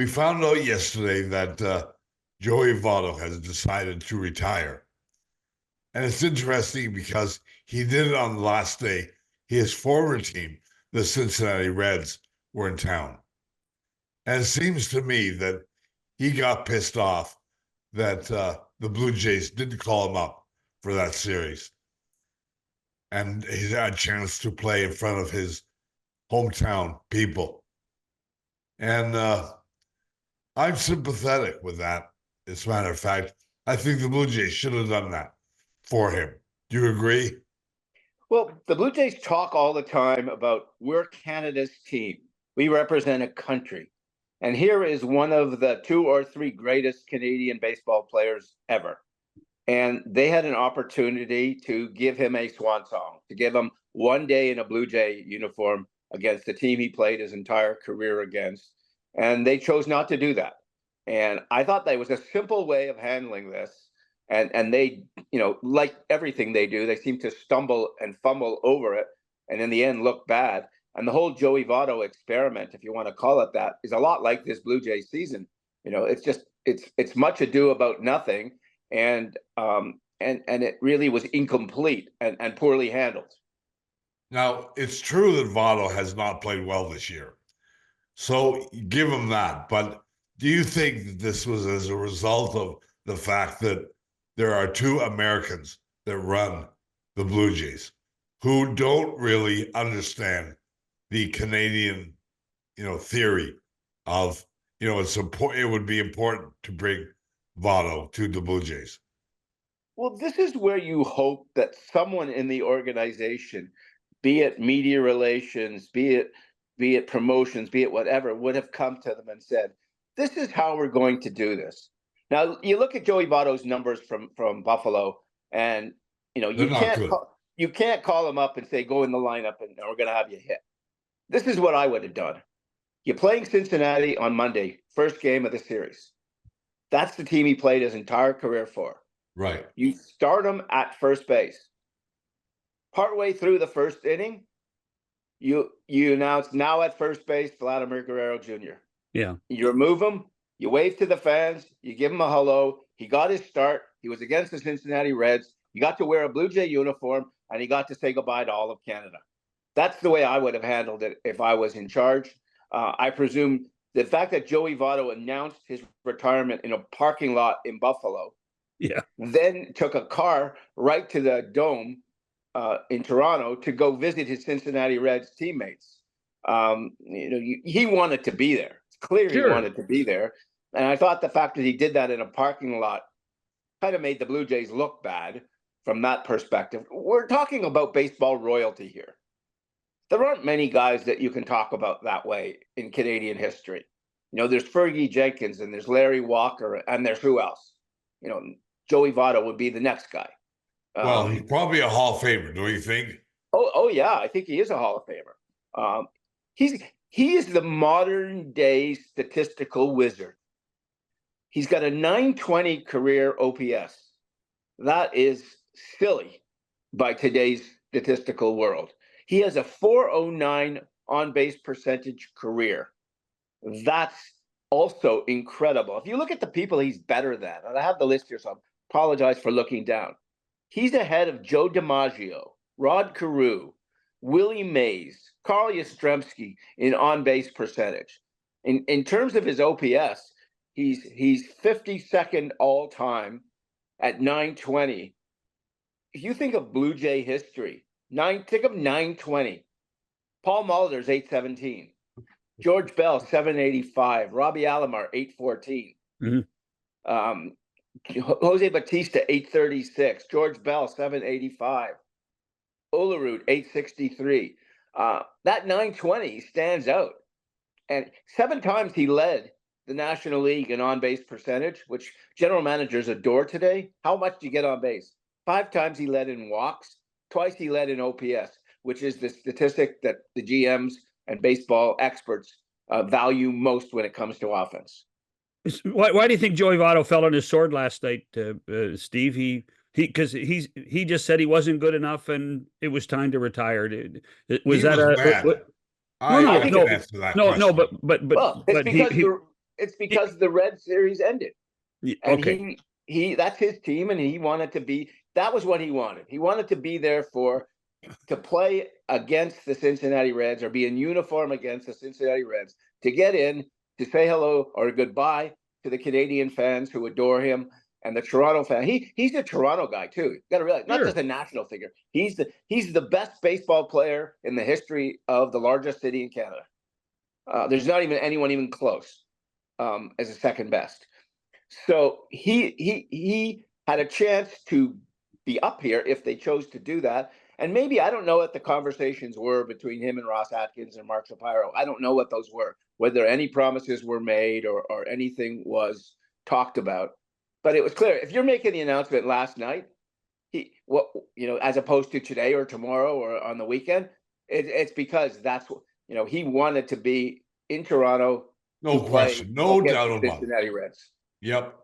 we found out yesterday that Joey Votto has decided to retire. And it's interesting because he did it on the last day. His former team, the Cincinnati Reds, were in town. And it seems to me that he got pissed off that the Blue Jays didn't call him up for that series. And he had a chance to play in front of his hometown people. And I'm sympathetic with that. As a matter of fact, I think the Blue Jays should have done that for him. Do you agree? Well, the Blue Jays talk all the time about we're Canada's team. We represent a country. And here is one of the 2 or 3 greatest Canadian baseball players ever. And they had an opportunity to give him a swan song, to give him one day in a Blue Jay uniform against the team he played his entire career against. And they chose not to do that. And I thought that was a simple way of handling this. And they, like everything they do, they seem to stumble and fumble over it, and in the end look bad. And the whole Joey Votto experiment, if you want to call it that, is a lot like this Blue Jay season. It's much ado about nothing, and it really was incomplete and poorly handled. Now, it's true that Votto has not played well this year. So give him that. But do you think that this was as a result of the fact that there are 2 Americans that run the Blue Jays who don't really understand the Canadian, theory of, it's important. It would be important to bring Votto to the Blue Jays. Well, this is where you hope that someone in the organization, be it media relations, be it promotions, be it whatever, would have come to them and said, "This is how we're going to do this." Now, you look at Joey Votto's numbers from Buffalo, and you can't call him up and say, "Go in the lineup, and we're going to have you hit." This is what I would have done. You're playing Cincinnati on Monday, first game of the series. That's the team he played his entire career for. Right. You start him at first base. Partway through the first inning, you announce now at first base Vladimir Guerrero Jr. Yeah. You remove him. You wave to the fans. You give him a hello. He got his start. He was against the Cincinnati Reds. He got to wear a Blue Jay uniform, and he got to say goodbye to all of Canada. That's the way I would have handled it if I was in charge. I presume the fact that Joey Votto announced his retirement in a parking lot in Buffalo, then took a car right to the Dome in Toronto to go visit his Cincinnati Reds teammates. He wanted to be there. It's clear he wanted to be there. And I thought the fact that he did that in a parking lot kind of made the Blue Jays look bad from that perspective. We're talking about baseball royalty here. There aren't many guys that you can talk about that way in Canadian history. There's Fergie Jenkins, and there's Larry Walker, and there's who else? Joey Votto would be the next guy. Well, he's probably a Hall of Famer, don't you think? Oh yeah, I think he is a Hall of Famer. He is the modern day statistical wizard. He's got a 920 career OPS. That is silly by today's statistical world. He has a 409 on-base percentage career. That's also incredible. If you look at the people he's better than, and I have the list here, so I apologize for looking down. He's ahead of Joe DiMaggio, Rod Carew, Willie Mays, Carl Yastrzemski in on-base percentage. In terms of his OPS, he's 52nd all-time at 920. If you think of Blue Jay history, think of 920. Paul Molitor's 817. George Bell, 785. Robbie Alomar, 814. Mm-hmm. Jose Batista, 836. George Bell, 785. Olerud, 863. That 920 stands out. And 7 times he led the National League in on-base percentage, which general managers adore today. How much do you get on base? 5 times he led in walks. Twice he led in OPS, which is the statistic that the GMs and baseball experts value most when it comes to offense. Why do you think Joey Votto fell on his sword last night, Steve? Because he just said he wasn't good enough and it was time to retire. Was that bad. No, but well, it's because It's because the Red Series ended. Yeah, And okay. he that's his team, and he wanted to be, that was what he wanted. He wanted to be there to play against the Cincinnati Reds or be in uniform against the Cincinnati Reds, to get in, to say hello or goodbye to the Canadian fans who adore him and the Toronto fan. He's a Toronto guy too. You got to realize, not Sure. just a national figure. He's the best baseball player in the history of the largest city in Canada. There's not even anyone even close as a second best. So he had a chance to be up here if they chose to do that. And maybe, I don't know what the conversations were between him and Ross Atkins and Mark Shapiro. I don't know what those were, whether any promises were made or anything was talked about. But it was clear, if you're making the announcement last night, as opposed to today or tomorrow or on the weekend, it's because that's what, he wanted to be in Toronto No to play question. No against doubt the about it. Cincinnati Reds. Yep.